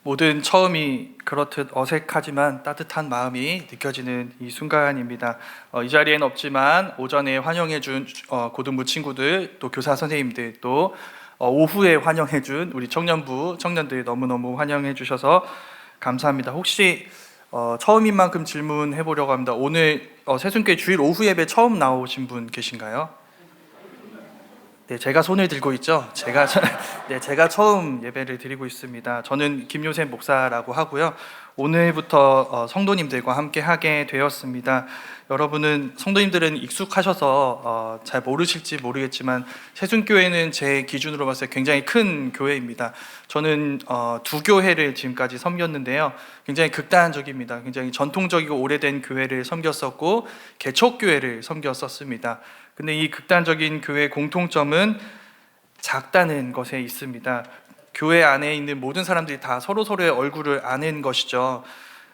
모든 처음이 그렇듯 어색하지만 따뜻한 마음이 느껴지는 이 순간입니다. 이 자리에는 없지만 오전에 환영해준 고등부 친구들, 또 교사 선생님들, 또 오후에 환영해준 우리 청년부 청년들 너무너무 환영해 주셔서 감사합니다. 혹시 처음인 만큼 질문해 보려고 합니다. 오늘 새순교회 주일 오후 예배 처음 나오신 분 계신가요? 네, 제가 손을 들고 있죠. 제가 처음 예배를 드리고 있습니다. 저는 김요셉 목사라고 하고요. 오늘부터 성도님들과 함께 하게 되었습니다. 여러분은 성도님들은 익숙하셔서 잘 모르실지 모르겠지만 새순교회는 제 기준으로 봤을 때 굉장히 큰 교회입니다. 저는 두 교회를 지금까지 섬겼는데요. 굉장히 극단적입니다. 굉장히 전통적이고 오래된 교회를 섬겼었고 개척교회를 섬겼었습니다. 근데 이 극단적인 교회의 공통점은 작다는 것에 있습니다. 교회 안에 있는 모든 사람들이 다 서로서로의 얼굴을 아는 것이죠.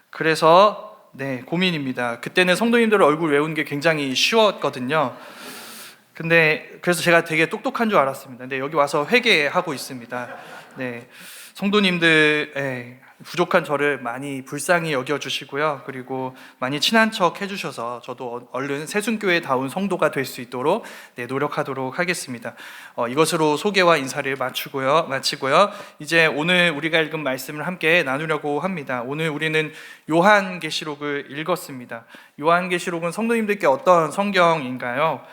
그래서 고민입니다. 그때는 성도님들 얼굴 외우는 게 굉장히 쉬웠거든요. 그래서 제가 되게 똑똑한 줄 알았습니다. 근데 여기 와서 회개하고 있습니다. 성도님들 부족한 저를 많이 불쌍히 여겨주시고요. 그리고 많이 친한 척 해주셔서 저도 얼른 새순교회다운 성도가 될 수 있도록 노력하도록 하겠습니다. 이것으로 소개와 인사를 마치고요. 이제 오늘 우리가 읽은 말씀을 함께 나누려고 합니다. 오늘 우리는 요한계시록을 읽었습니다. 요한계시록은 성도님들께 어떤 성경인가요?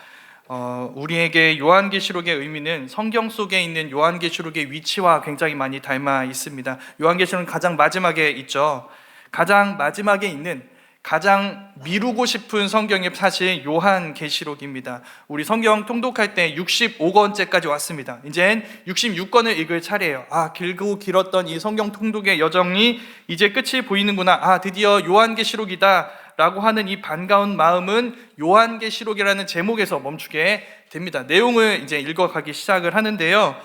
우리에게 요한계시록의 의미는 성경 속에 있는 요한계시록의 위치와 굉장히 많이 닮아 있습니다. 요한계시록은 가장 마지막에 있죠. 가장 마지막에 있는 가장 미루고 싶은 성경이 사실 요한계시록입니다. 우리 성경 통독할 때 65권째까지 왔습니다. 이젠 66권을 읽을 차례예요. 길고 길었던 이 성경 통독의 여정이 이제 끝이 보이는구나. 드디어 요한계시록이다 라고 하는 이 반가운 마음은 요한계시록이라는 제목에서 멈추게 됩니다. 내용을 이제 읽어가기 시작을 하는데요.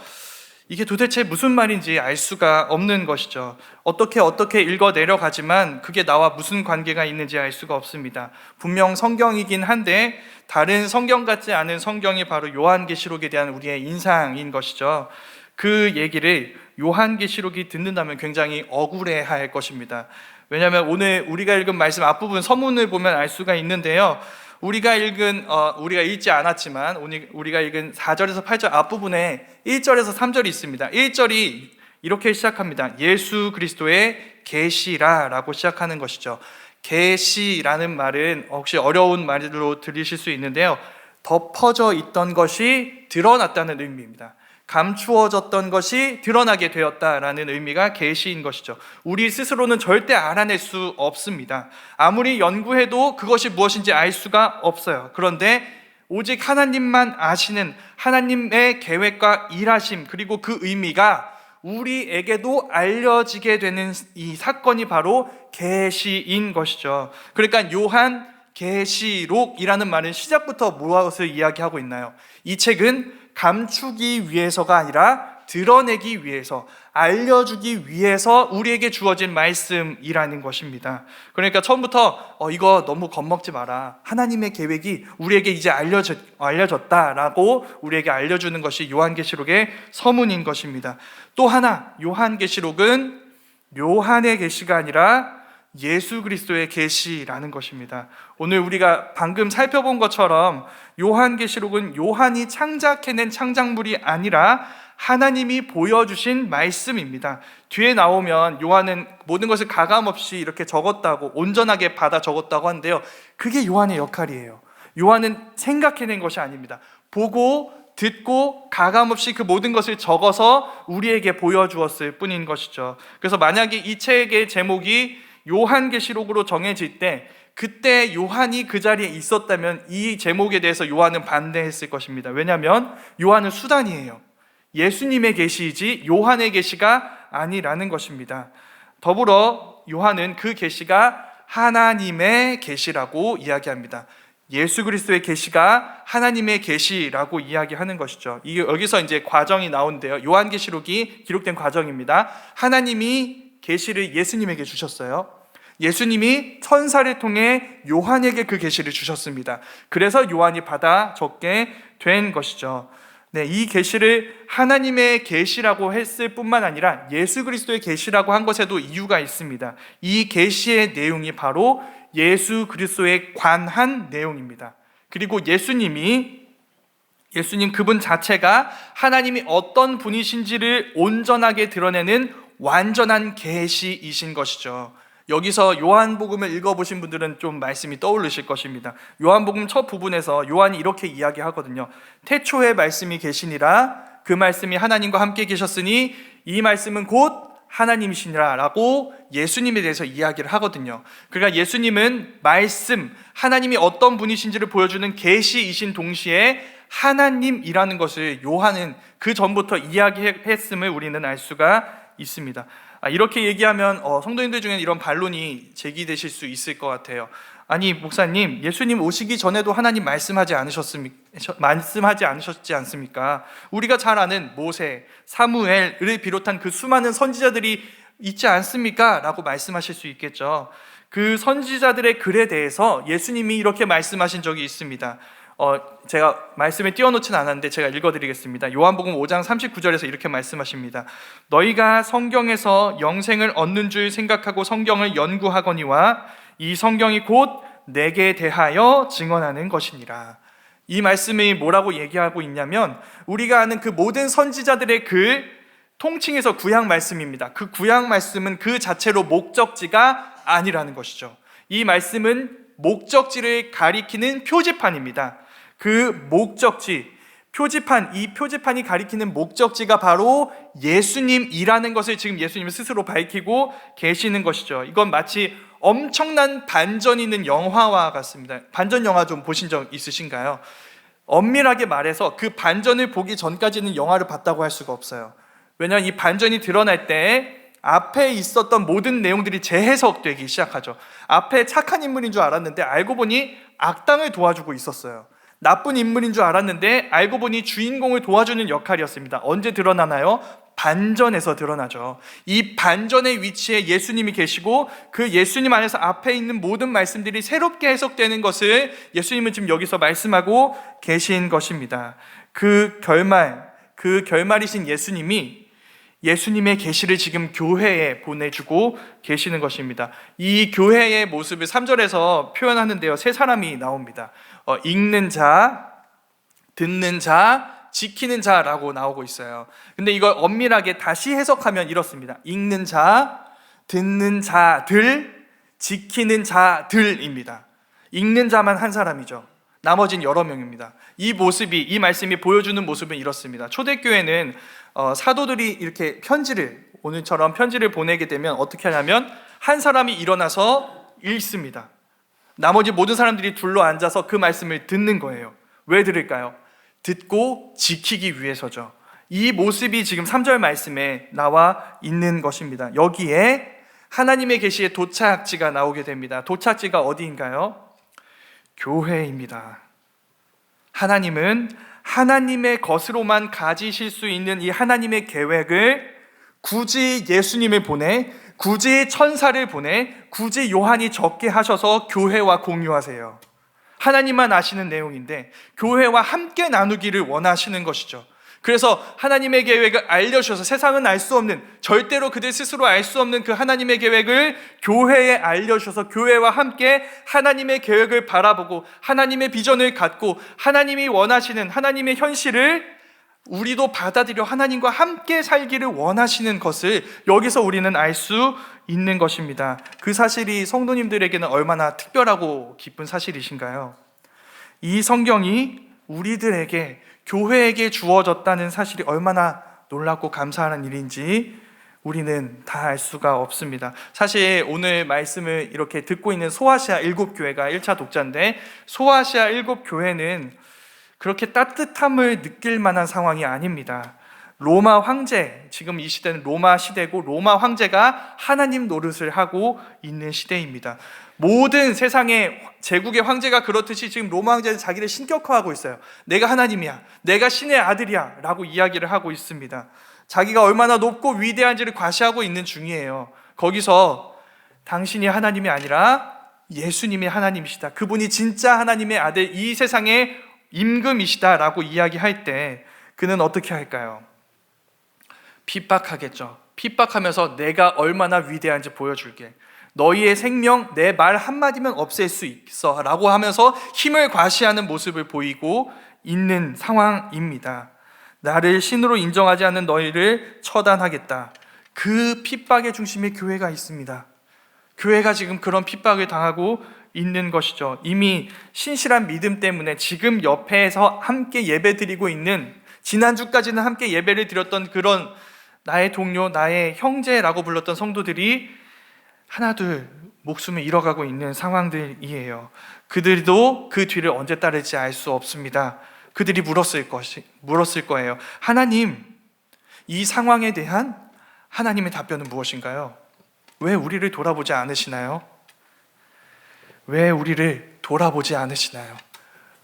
이게 도대체 무슨 말인지 알 수가 없는 것이죠. 어떻게 읽어 내려가지만 그게 나와 무슨 관계가 있는지 알 수가 없습니다. 분명 성경이긴 한데 다른 성경 같지 않은 성경이 바로 요한계시록에 대한 우리의 인상인 것이죠. 그 얘기를 요한계시록이 듣는다면 굉장히 억울해할 것입니다. 왜냐하면 오늘 우리가 읽은 말씀 앞부분 서문을 보면 알 수가 있는데요. 우리가 읽지 않았지만 우리가 읽은 4절에서 8절 앞부분에 1절에서 3절이 있습니다. 1절이 이렇게 시작합니다. 예수 그리스도의 계시라라고 시작하는 것이죠. 계시라는 말은 혹시 어려운 말로 들리실 수 있는데요. 덮어져 있던 것이 드러났다는 의미입니다. 감추어졌던 것이 드러나게 되었다라는 의미가 계시인 것이죠. 우리 스스로는 절대 알아낼 수 없습니다. 아무리 연구해도 그것이 무엇인지 알 수가 없어요. 그런데 오직 하나님만 아시는 하나님의 계획과 일하심, 그리고 그 의미가 우리에게도 알려지게 되는 이 사건이 바로 계시인 것이죠. 그러니까 요한 계시록이라는 말은 시작부터 무엇을 이야기하고 있나요? 이 책은 감추기 위해서가 아니라 드러내기 위해서, 알려주기 위해서 우리에게 주어진 말씀이라는 것입니다. 그러니까 처음부터 이거 너무 겁먹지 마라. 하나님의 계획이 우리에게 이제 알려졌다라고 우리에게 알려주는 것이 요한계시록의 서문인 것입니다. 또 하나, 요한계시록은 요한의 계시가 아니라 예수 그리스도의 계시라는 것입니다. 오늘 우리가 방금 살펴본 것처럼 요한계시록은 요한이 창작해낸 창작물이 아니라 하나님이 보여주신 말씀입니다. 뒤에 나오면 요한은 모든 것을 가감없이 이렇게 적었다고, 온전하게 받아 적었다고 하는데요. 그게 요한의 역할이에요. 요한은 생각해낸 것이 아닙니다. 보고 듣고 가감없이 그 모든 것을 적어서 우리에게 보여주었을 뿐인 것이죠. 그래서 만약에 이 책의 제목이 요한계시록으로 정해질 때 그때 요한이 그 자리에 있었다면 이 제목에 대해서 요한은 반대했을 것입니다. 왜냐하면 요한은 수단이에요. 예수님의 계시이지 요한의 계시가 아니라는 것입니다. 더불어 요한은 그 계시가 하나님의 계시라고 이야기합니다. 예수 그리스도의 계시가 하나님의 계시라고 이야기하는 것이죠. 여기서 이제 과정이 나오는데요. 요한계시록이 기록된 과정입니다. 하나님이 계시를 예수님에게 주셨어요. 예수님이 천사를 통해 요한에게 그 계시를 주셨습니다. 그래서 요한이 받아 적게 된 것이죠. 네, 이 계시를 하나님의 계시라고 했을 뿐만 아니라 예수 그리스도의 계시라고 한 것에도 이유가 있습니다. 이 계시의 내용이 바로 예수 그리스도에 관한 내용입니다. 그리고 예수님 그분 자체가 하나님이 어떤 분이신지를 온전하게 드러내는 완전한 계시이신 것이죠. 여기서 요한복음을 읽어보신 분들은 좀 말씀이 떠오르실 것입니다. 요한복음 첫 부분에서 요한이 이렇게 이야기하거든요. 태초에 말씀이 계시니라, 그 말씀이 하나님과 함께 계셨으니 이 말씀은 곧 하나님이시니라 라고 예수님에 대해서 이야기를 하거든요. 그러니까 예수님은 말씀, 하나님이 어떤 분이신지를 보여주는 계시이신 동시에 하나님이라는 것을 요한은 그 전부터 이야기했음을 우리는 알 수가 있습니다. 이렇게 얘기하면 성도님들 중에는 이런 반론이 제기되실 수 있을 것 같아요. 아니 목사님, 예수님 오시기 전에도 하나님 말씀하지 않으셨지 않습니까? 우리가 잘 아는 모세, 사무엘을 비롯한 그 수많은 선지자들이 있지 않습니까? 라고 말씀하실 수 있겠죠. 그 선지자들의 글에 대해서 예수님이 이렇게 말씀하신 적이 있습니다. 제가 말씀에 띄워놓지는 않았는데 제가 읽어드리겠습니다. 요한복음 5장 39절에서 이렇게 말씀하십니다. 너희가 성경에서 영생을 얻는 줄 생각하고 성경을 연구하거니와 이 성경이 곧 내게 대하여 증언하는 것이니라. 이 말씀이 뭐라고 얘기하고 있냐면, 우리가 아는 그 모든 선지자들의 글, 통칭해서 구약 말씀입니다. 그 구약 말씀은 그 자체로 목적지가 아니라는 것이죠. 이 말씀은 목적지를 가리키는 표지판입니다. 그 목적지, 표지판, 이 표지판이 가리키는 목적지가 바로 예수님이라는 것을 지금 예수님 스스로 밝히고 계시는 것이죠. 이건 마치 엄청난 반전 있는 영화와 같습니다. 반전 영화 좀 보신 적 있으신가요? 엄밀하게 말해서 그 반전을 보기 전까지는 영화를 봤다고 할 수가 없어요. 왜냐하면 이 반전이 드러날 때 앞에 있었던 모든 내용들이 재해석되기 시작하죠. 앞에 착한 인물인 줄 알았는데 알고 보니 악당을 도와주고 있었어요. 나쁜 인물인 줄 알았는데 알고 보니 주인공을 도와주는 역할이었습니다. 언제 드러나나요? 반전에서 드러나죠. 이 반전의 위치에 예수님이 계시고 그 예수님 안에서 앞에 있는 모든 말씀들이 새롭게 해석되는 것을 예수님은 지금 여기서 말씀하고 계신 것입니다. 그 결말이신 예수님의 계시를 지금 교회에 보내주고 계시는 것입니다. 이 교회의 모습을 3절에서 표현하는데요, 세 사람이 나옵니다. 읽는 자, 듣는 자, 지키는 자라고 나오고 있어요. 근데 이걸 엄밀하게 다시 해석하면 이렇습니다. 읽는 자, 듣는 자들, 지키는 자들입니다. 읽는 자만 한 사람이죠. 나머진 여러 명입니다. 이 말씀이 보여주는 모습은 이렇습니다. 초대교회는 사도들이 이렇게 오늘처럼 편지를 보내게 되면 어떻게 하냐면 한 사람이 일어나서 읽습니다. 나머지 모든 사람들이 둘러 앉아서 그 말씀을 듣는 거예요. 왜 들을까요? 듣고 지키기 위해서죠. 이 모습이 지금 3절 말씀에 나와 있는 것입니다. 여기에 하나님의 계시의 도착지가 나오게 됩니다. 도착지가 어디인가요? 교회입니다. 하나님은 하나님의 것으로만 가지실 수 있는 이 하나님의 계획을 굳이 예수님을 보내, 굳이 천사를 보내, 굳이 요한이 적게 하셔서 교회와 공유하세요. 하나님만 아시는 내용인데 교회와 함께 나누기를 원하시는 것이죠. 그래서 하나님의 계획을 알려주셔서 세상은 알 수 없는, 절대로 그들 스스로 알 수 없는 그 하나님의 계획을 교회에 알려주셔서 교회와 함께 하나님의 계획을 바라보고 하나님의 비전을 갖고 하나님이 원하시는 하나님의 현실을 우리도 받아들여 하나님과 함께 살기를 원하시는 것을 여기서 우리는 알 수 있는 것입니다. 그 사실이 성도님들에게는 얼마나 특별하고 기쁜 사실이신가요? 이 성경이 우리들에게, 교회에게 주어졌다는 사실이 얼마나 놀랍고 감사한 일인지 우리는 다 알 수가 없습니다. 사실 오늘 말씀을 이렇게 듣고 있는 소아시아 7교회가 1차 독자인데, 소아시아 7교회는 그렇게 따뜻함을 느낄 만한 상황이 아닙니다. 로마 황제, 지금 이 시대는 로마 시대고 로마 황제가 하나님 노릇을 하고 있는 시대입니다. 모든 세상의 제국의 황제가 그렇듯이 지금 로마 황제는 자기를 신격화하고 있어요. 내가 하나님이야, 내가 신의 아들이야 라고 이야기를 하고 있습니다. 자기가 얼마나 높고 위대한지를 과시하고 있는 중이에요. 거기서 당신이 하나님이 아니라 예수님이 하나님이시다, 그분이 진짜 하나님의 아들, 이 세상의 임금이시다라고 이야기할 때 그는 어떻게 할까요? 핍박하겠죠. 핍박하면서 내가 얼마나 위대한지 보여줄게. 너희의 생명 내 말 한마디면 없앨 수 있어 라고 하면서 힘을 과시하는 모습을 보이고 있는 상황입니다. 나를 신으로 인정하지 않는 너희를 처단하겠다. 그 핍박의 중심에 교회가 있습니다. 교회가 지금 그런 핍박을 당하고 있는 것이죠. 이미 신실한 믿음 때문에 지금 옆에서 함께 예배드리고 있는, 지난주까지는 함께 예배를 드렸던 그런 나의 동료, 나의 형제라고 불렀던 성도들이 하나둘 목숨을 잃어가고 있는 상황들이에요. 그들도 그 뒤를 언제 따를지 알 수 없습니다. 그들이 물었을 거예요. 하나님, 이 상황에 대한 하나님의 답변은 무엇인가요? 왜 우리를 돌아보지 않으시나요? 왜 우리를 돌아보지 않으시나요?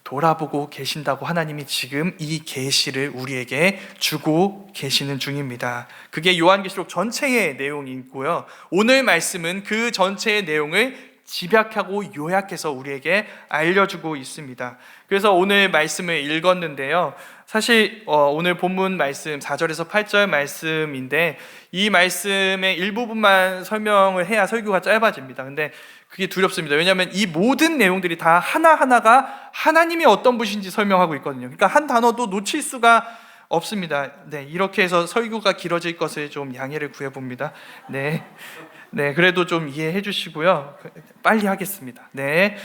돌아보고 계신다고 하나님이 지금 이 계시를 우리에게 주고 계시는 중입니다. 그게 요한계시록 전체의 내용이고요. 오늘 말씀은 그 전체의 내용을 집약하고 요약해서 우리에게 알려주고 있습니다. 그래서 오늘 말씀을 읽었는데요. 사실 오늘 본문 말씀 4절에서 8절 말씀인데 이 말씀의 일부분만 설명을 해야 설교가 짧아집니다. 근데 그게 두렵습니다. 왜냐하면 이 모든 내용들이 다 하나하나가 하나님이 어떤 분인지 설명하고 있거든요. 그러니까 한 단어도 놓칠 수가 없습니다. 네, 이렇게 해서 설교가 길어질 것을 좀 양해를 구해봅니다. 네, 그래도 좀 이해해 주시고요. 빨리 하겠습니다. 네,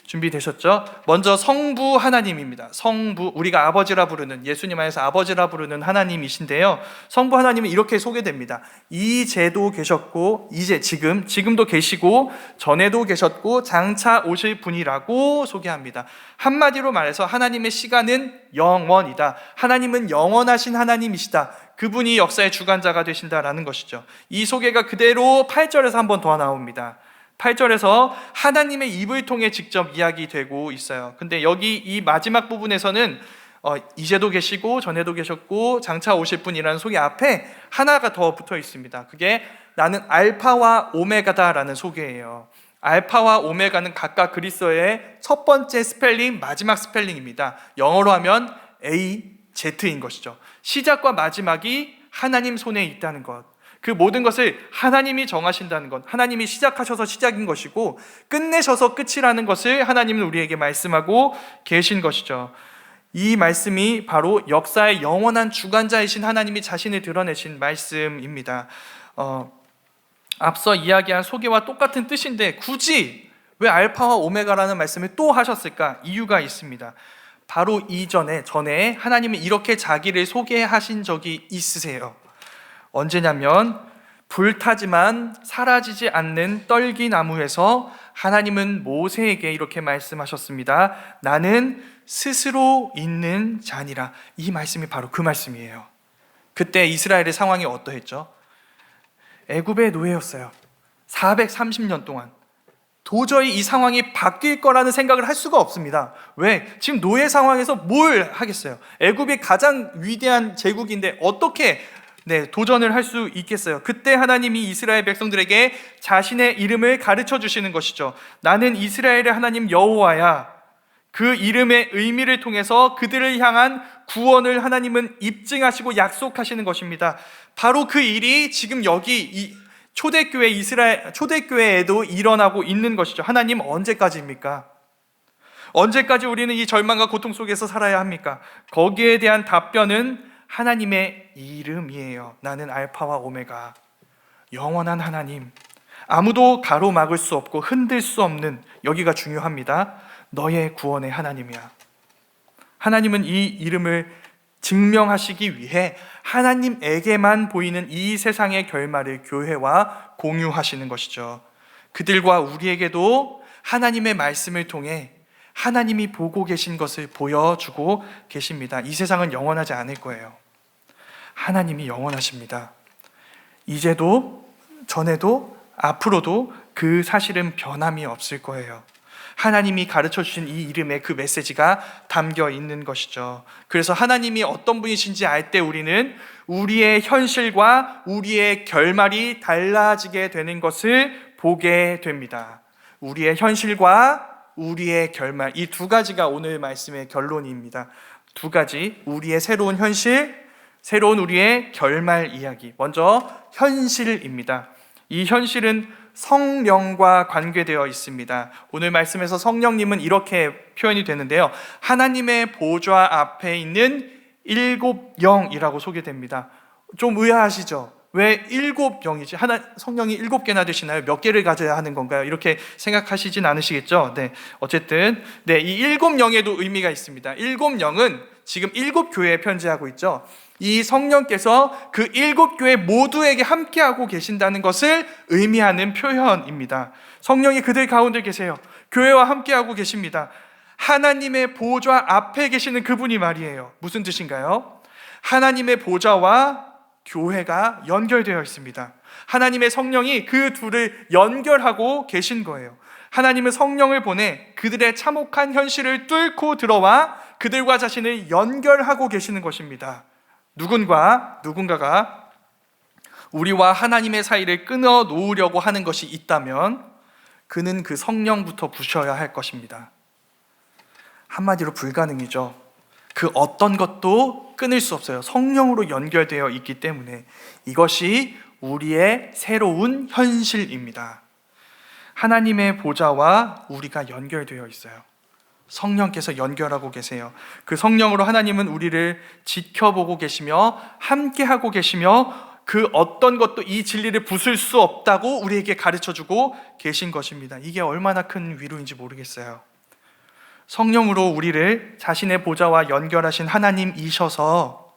준비되셨죠? 먼저 성부 하나님입니다. 성부, 우리가 아버지라 부르는, 예수님 안에서 아버지라 부르는 하나님이신데요. 성부 하나님은 이렇게 소개됩니다. 이제도 계셨고, 지금도 계시고, 전에도 계셨고, 장차 오실 분이라고 소개합니다. 한마디로 말해서 하나님의 시간은 영원이다. 하나님은 영원하신 하나님이시다. 그분이 역사의 주관자가 되신다라는 것이죠. 이 소개가 그대로 8절에서 한 번 더 나옵니다. 8절에서 하나님의 입을 통해 직접 이야기되고 있어요. 근데 여기 이 마지막 부분에서는 이제도 계시고 전에도 계셨고 장차 오실 분이라는 소개 앞에 하나가 더 붙어 있습니다. 그게 나는 알파와 오메가다라는 소개예요. 알파와 오메가는 각각 그리스어의 첫 번째 스펠링, 마지막 스펠링입니다. 영어로 하면 A, Z인 것이죠. 시작과 마지막이 하나님 손에 있다는 것, 그 모든 것을 하나님이 정하신다는 것, 하나님이 시작하셔서 시작인 것이고 끝내셔서 끝이라는 것을 하나님은 우리에게 말씀하고 계신 것이죠. 이 말씀이 바로 역사의 영원한 주관자이신 하나님이 자신을 드러내신 말씀입니다. 앞서 이야기한 소개와 똑같은 뜻인데 굳이 왜 알파와 오메가라는 말씀을 또 하셨을까? 이유가 있습니다. 바로 전에 하나님은 이렇게 자기를 소개하신 적이 있으세요. 언제냐면 불타지만 사라지지 않는 떨기나무에서 하나님은 모세에게 이렇게 말씀하셨습니다. 나는 스스로 있는 자니라. 이 말씀이 바로 그 말씀이에요. 그때 이스라엘의 상황이 어떠했죠? 애굽의 노예였어요. 430년 동안. 도저히 이 상황이 바뀔 거라는 생각을 할 수가 없습니다. 왜? 지금 노예 상황에서 뭘 하겠어요? 애굽이 가장 위대한 제국인데 어떻게 도전을 할 수 있겠어요? 그때 하나님이 이스라엘 백성들에게 자신의 이름을 가르쳐 주시는 것이죠. 나는 이스라엘의 하나님 여호와야. 그 이름의 의미를 통해서 그들을 향한 구원을 하나님은 입증하시고 약속하시는 것입니다. 바로 그 일이 지금 여기 이 초대교회 이스라엘 초대교회에도 일어나고 있는 것이죠. 하나님 언제까지입니까? 언제까지 우리는 이 절망과 고통 속에서 살아야 합니까? 거기에 대한 답변은 하나님의 이름이에요. 나는 알파와 오메가, 영원한 하나님, 아무도 가로막을 수 없고 흔들 수 없는, 여기가 중요합니다. 너의 구원의 하나님이야. 하나님은 이 이름을 증명하시기 위해 하나님에게만 보이는 이 세상의 결말을 교회와 공유하시는 것이죠. 그들과 우리에게도 하나님의 말씀을 통해 하나님이 보고 계신 것을 보여주고 계십니다. 이 세상은 영원하지 않을 거예요. 하나님이 영원하십니다. 이제도, 전에도, 앞으로도 그 사실은 변함이 없을 거예요. 하나님이 가르쳐 주신 이 이름에 그 메시지가 담겨 있는 것이죠. 그래서 하나님이 어떤 분이신지 알 때 우리는 우리의 현실과 우리의 결말이 달라지게 되는 것을 보게 됩니다. 우리의 현실과 우리의 결말, 이 두 가지가 오늘 말씀의 결론입니다. 두 가지, 우리의 새로운 현실, 새로운 우리의 결말 이야기. 먼저 현실입니다. 이 현실은 성령과 관계되어 있습니다. 오늘 말씀에서 성령님은 이렇게 표현이 되는데요, 하나님의 보좌 앞에 있는 일곱 영이라고 소개됩니다. 좀 의아하시죠? 왜 일곱 영이지? 성령이 일곱 개나 되시나요? 몇 개를 가져야 하는 건가요? 이렇게 생각하시진 않으시겠죠? 네, 어쨌든 이 일곱 영에도 의미가 있습니다. 일곱 영은 지금 일곱 교회에 편지하고 있죠. 이 성령께서 그 일곱 교회 모두에게 함께하고 계신다는 것을 의미하는 표현입니다. 성령이 그들 가운데 계세요. 교회와 함께하고 계십니다. 하나님의 보좌 앞에 계시는 그분이 말이에요. 무슨 뜻인가요? 하나님의 보좌와 교회가 연결되어 있습니다. 하나님의 성령이 그 둘을 연결하고 계신 거예요. 하나님은 성령을 보내 그들의 참혹한 현실을 뚫고 들어와 그들과 자신을 연결하고 계시는 것입니다. 누군가가 우리와 하나님의 사이를 끊어 놓으려고 하는 것이 있다면 그는 그 성령부터 부셔야 할 것입니다. 한마디로 불가능이죠. 그 어떤 것도 끊을 수 없어요. 성령으로 연결되어 있기 때문에. 이것이 우리의 새로운 현실입니다. 하나님의 보좌와 우리가 연결되어 있어요. 성령께서 연결하고 계세요. 그 성령으로 하나님은 우리를 지켜보고 계시며 함께하고 계시며 그 어떤 것도 이 진리를 부술 수 없다고 우리에게 가르쳐주고 계신 것입니다. 이게 얼마나 큰 위로인지 모르겠어요. 성령으로 우리를 자신의 보좌와 연결하신 하나님이셔서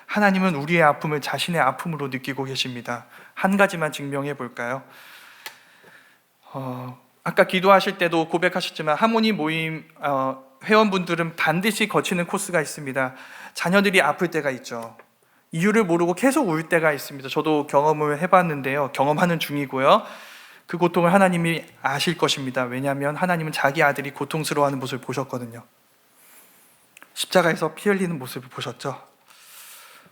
하나님은 우리의 아픔을 자신의 아픔으로 느끼고 계십니다. 한 가지만 증명해 볼까요? 아까 기도하실 때도 고백하셨지만 하모니 모임 회원분들은 반드시 거치는 코스가 있습니다. 자녀들이 아플 때가 있죠. 이유를 모르고 계속 울 때가 있습니다. 저도 경험을 해봤는데요, 경험하는 중이고요. 그 고통을 하나님이 아실 것입니다. 왜냐하면 하나님은 자기 아들이 고통스러워하는 모습을 보셨거든요. 십자가에서 피 흘리는 모습을 보셨죠.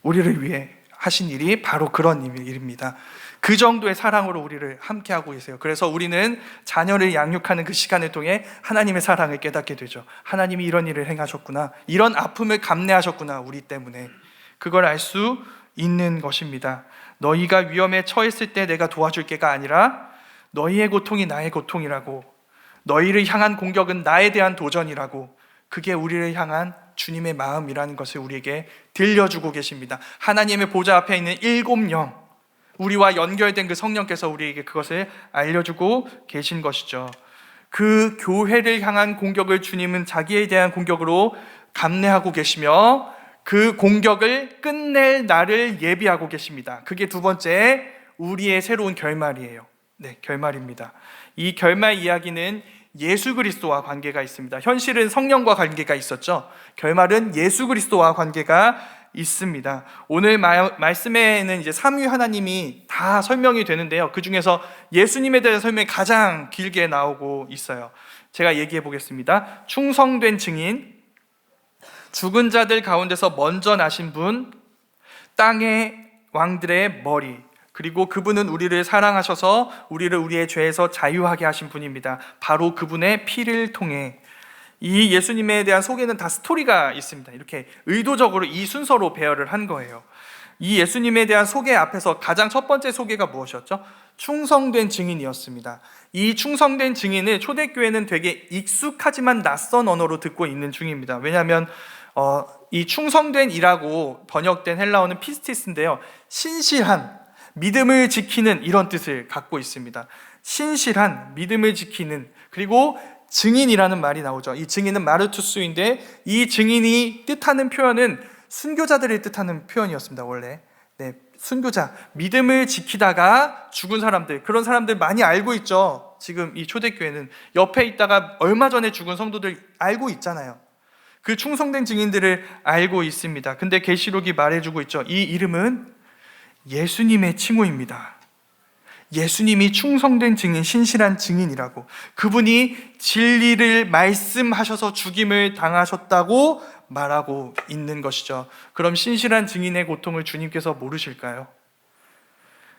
우리를 위해 하신 일이 바로 그런 일입니다. 그 정도의 사랑으로 우리를 함께하고 계세요. 그래서 우리는 자녀를 양육하는 그 시간을 통해 하나님의 사랑을 깨닫게 되죠. 하나님이 이런 일을 행하셨구나, 이런 아픔을 감내하셨구나, 우리 때문에. 그걸 알 수 있는 것입니다. 너희가 위험에 처했을 때 내가 도와줄 게가 아니라 너희의 고통이 나의 고통이라고, 너희를 향한 공격은 나에 대한 도전이라고, 그게 우리를 향한 주님의 마음이라는 것을 우리에게 들려주고 계십니다. 하나님의 보좌 앞에 있는 일곱 영, 우리와 연결된 그 성령께서 우리에게 그것을 알려주고 계신 것이죠. 그 교회를 향한 공격을 주님은 자기에 대한 공격으로 감내하고 계시며 그 공격을 끝낼 날을 예비하고 계십니다. 그게 두 번째, 우리의 새로운 결말이에요. 네, 결말입니다. 이 결말 이야기는 예수 그리스도와 관계가 있습니다. 현실은 성령과 관계가 있었죠. 결말은 예수 그리스도와 관계가 있습니다. 오늘 말씀에는 이제 삼위 하나님이 다 설명이 되는데요, 그 중에서 예수님에 대한 설명이 가장 길게 나오고 있어요. 제가 얘기해 보겠습니다. 충성된 증인, 죽은 자들 가운데서 먼저 나신 분, 땅의 왕들의 머리, 그리고 그분은 우리를 사랑하셔서 우리를 우리의 죄에서 자유하게 하신 분입니다. 바로 그분의 피를 통해. 이 예수님에 대한 소개는 다 스토리가 있습니다. 이렇게 의도적으로 이 순서로 배열을 한 거예요. 이 예수님에 대한 소개 앞에서 가장 첫 번째 소개가 무엇이었죠? 충성된 증인이었습니다. 이 충성된 증인을 초대교회는 되게 익숙하지만 낯선 언어로 듣고 있는 중입니다. 왜냐하면 이 충성된 이라고 번역된 헬라어는 피스티스인데요, 신실한, 믿음을 지키는, 이런 뜻을 갖고 있습니다. 신실한, 믿음을 지키는, 그리고 증인이라는 말이 나오죠. 이 증인은 마르투스인데 이 증인이 뜻하는 표현은 순교자들을 뜻하는 표현이었습니다. 원래 순교자, 믿음을 지키다가 죽은 사람들, 그런 사람들 많이 알고 있죠. 지금 이 초대교회는 옆에 있다가 얼마 전에 죽은 성도들 알고 있잖아요. 그 충성된 증인들을 알고 있습니다. 근데 계시록이 말해주고 있죠. 이 이름은 예수님의 칭호입니다. 예수님이 충성된 증인, 신실한 증인이라고, 그분이 진리를 말씀하셔서 죽임을 당하셨다고 말하고 있는 것이죠. 그럼 신실한 증인의 고통을 주님께서 모르실까요?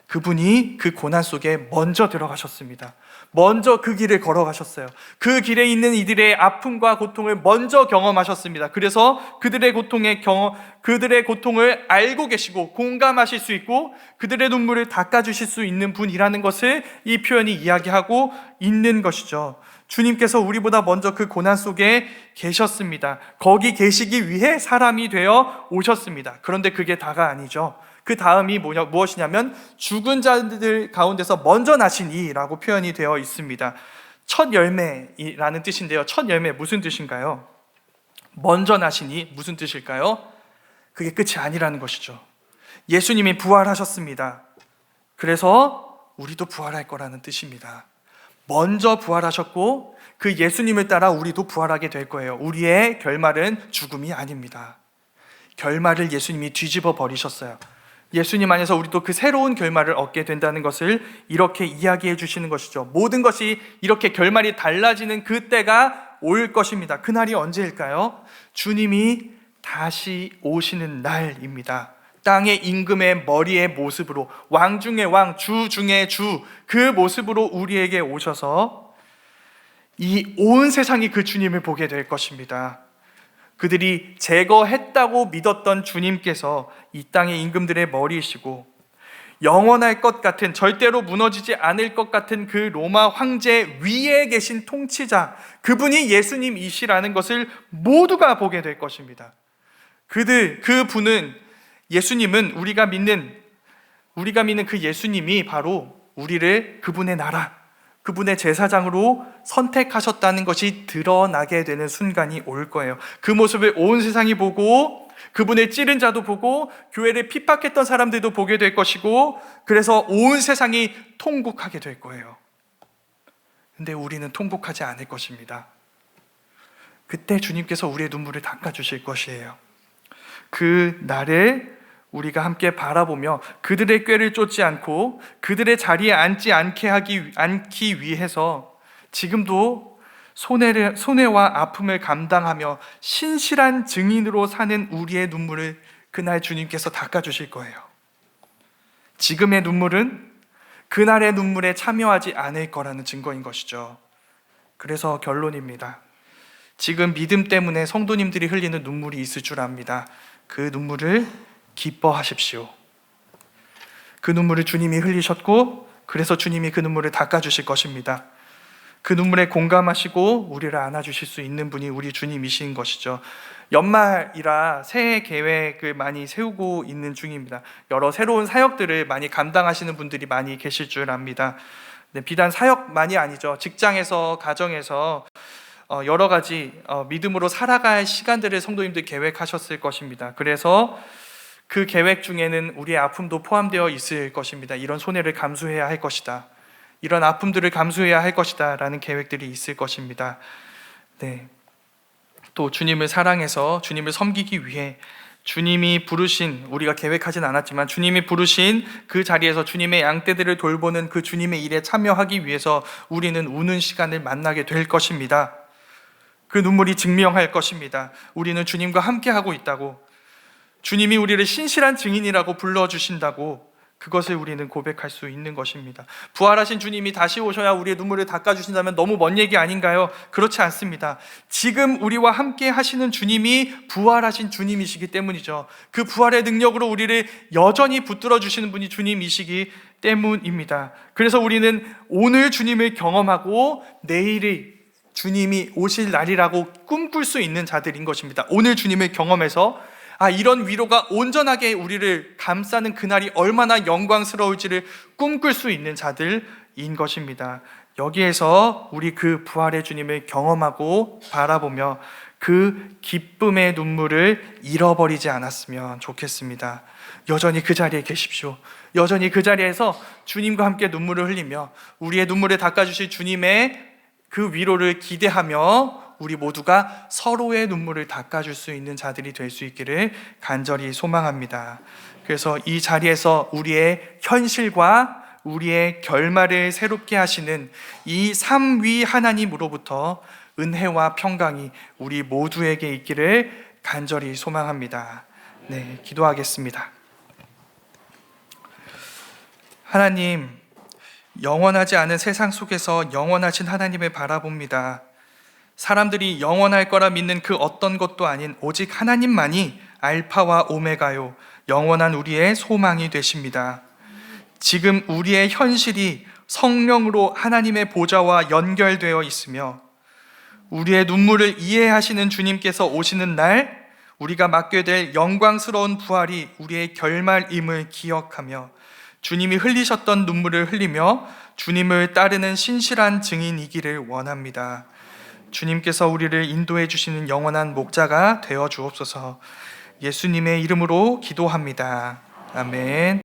그분이 그 고난 속에 먼저 들어가셨습니다. 먼저 그 길을 걸어가셨어요. 그 길에 있는 이들의 아픔과 고통을 먼저 경험하셨습니다. 그래서 그들의 고통을 알고 계시고 공감하실 수 있고 그들의 눈물을 닦아주실 수 있는 분이라는 것을 이 표현이 이야기하고 있는 것이죠. 주님께서 우리보다 먼저 그 고난 속에 계셨습니다. 거기 계시기 위해 사람이 되어 오셨습니다. 그런데 그게 다가 아니죠. 그 다음이 무엇이냐면 죽은 자들 가운데서 먼저 나시니라고 표현이 되어 있습니다. 첫 열매라는 뜻인데요. 첫 열매 무슨 뜻인가요? 먼저 나시니 무슨 뜻일까요? 그게 끝이 아니라는 것이죠. 예수님이 부활하셨습니다. 그래서 우리도 부활할 거라는 뜻입니다. 먼저 부활하셨고 그 예수님을 따라 우리도 부활하게 될 거예요. 우리의 결말은 죽음이 아닙니다. 결말을 예수님이 뒤집어 버리셨어요. 예수님 안에서 우리도 그 새로운 결말을 얻게 된다는 것을 이렇게 이야기해 주시는 것이죠. 모든 것이 이렇게 결말이 달라지는 그때가 올 것입니다. 그날이 언제일까요? 주님이 다시 오시는 날입니다. 땅의 임금의 머리의 모습으로, 왕 중의 왕, 주 중의 주, 그 모습으로 우리에게 오셔서 이 온 세상이 그 주님을 보게 될 것입니다. 그들이 제거했다고 믿었던 주님께서 이 땅의 임금들의 머리이시고 영원할 것 같은, 절대로 무너지지 않을 것 같은 그 로마 황제 위에 계신 통치자, 그분이 예수님이시라는 것을 모두가 보게 될 것입니다. 그분은, 예수님은 우리가 믿는 그 예수님이 바로 우리를 그분의 나라, 그분의 제사장으로 선택하셨다는 것이 드러나게 되는 순간이 올 거예요. 그 모습을 온 세상이 보고 그분의 찌른 자도 보고 교회를 핍박했던 사람들도 보게 될 것이고 그래서 온 세상이 통곡하게 될 거예요. 근데 우리는 통곡하지 않을 것입니다. 그때 주님께서 우리의 눈물을 닦아주실 것이에요. 그 날을 우리가 함께 바라보며 그들의 꾀를 쫓지 않고 그들의 자리에 앉지 않기 위해서 지금도 손해와 아픔을 감당하며 신실한 증인으로 사는 우리의 눈물을 그날 주님께서 닦아주실 거예요. 지금의 눈물은 그날의 눈물에 참여하지 않을 거라는 증거인 것이죠. 그래서 결론입니다. 지금 믿음 때문에 성도님들이 흘리는 눈물이 있을 줄 압니다. 그 눈물을 기뻐하십시오. 그 눈물을 주님이 흘리셨고 그래서 주님이 그 눈물을 닦아주실 것입니다. 그 눈물에 공감하시고 우리를 안아주실 수 있는 분이 우리 주님이신 것이죠. 연말이라 새해 계획을 많이 세우고 있는 중입니다. 여러 새로운 사역들을 많이 감당하시는 분들이 많이 계실 줄 압니다. 비단 사역만이 아니죠. 직장에서, 가정에서 여러 가지 믿음으로 살아갈 시간들을 성도님들 계획하셨을 것입니다. 그래서 그 계획 중에는 우리의 아픔도 포함되어 있을 것입니다. 이런 손해를 감수해야 할 것이다. 이런 아픔들을 감수해야 할 것이다. 라는 계획들이 있을 것입니다. 네. 또 주님을 사랑해서 주님을 섬기기 위해 주님이 부르신, 우리가 계획하진 않았지만 주님이 부르신 그 자리에서 주님의 양떼들을 돌보는 그 주님의 일에 참여하기 위해서 우리는 우는 시간을 만나게 될 것입니다. 그 눈물이 증명할 것입니다. 우리는 주님과 함께하고 있다고, 주님이 우리를 신실한 증인이라고 불러주신다고, 그것을 우리는 고백할 수 있는 것입니다. 부활하신 주님이 다시 오셔야 우리의 눈물을 닦아주신다면 너무 먼 얘기 아닌가요? 그렇지 않습니다. 지금 우리와 함께 하시는 주님이 부활하신 주님이시기 때문이죠. 그 부활의 능력으로 우리를 여전히 붙들어 주시는 분이 주님이시기 때문입니다. 그래서 우리는 오늘 주님을 경험하고 내일이 주님이 오실 날이라고 꿈꿀 수 있는 자들인 것입니다. 오늘 주님을 경험해서 이런 위로가 온전하게 우리를 감싸는 그날이 얼마나 영광스러울지를 꿈꿀 수 있는 자들인 것입니다. 여기에서 우리 그 부활의 주님을 경험하고 바라보며 그 기쁨의 눈물을 잃어버리지 않았으면 좋겠습니다. 여전히 그 자리에 계십시오. 여전히 그 자리에서 주님과 함께 눈물을 흘리며 우리의 눈물을 닦아주실 주님의 그 위로를 기대하며 우리 모두가 서로의 눈물을 닦아줄 수 있는 자들이 될 수 있기를 간절히 소망합니다. 그래서 이 자리에서 우리의 현실과 우리의 결말을 새롭게 하시는 이 삼위 하나님으로부터 은혜와 평강이 우리 모두에게 있기를 간절히 소망합니다. 네, 기도하겠습니다. 하나님, 영원하지 않은 세상 속에서 영원하신 하나님을 바라봅니다. 사람들이 영원할 거라 믿는 그 어떤 것도 아닌 오직 하나님만이 알파와 오메가요, 영원한 우리의 소망이 되십니다. 지금 우리의 현실이 성령으로 하나님의 보좌와 연결되어 있으며 우리의 눈물을 이해하시는 주님께서 오시는 날 우리가 맞게 될 영광스러운 부활이 우리의 결말임을 기억하며 주님이 흘리셨던 눈물을 흘리며 주님을 따르는 신실한 증인이기를 원합니다. 주님께서 우리를 인도해 주시는 영원한 목자가 되어 주옵소서. 예수님의 이름으로 기도합니다. 아멘.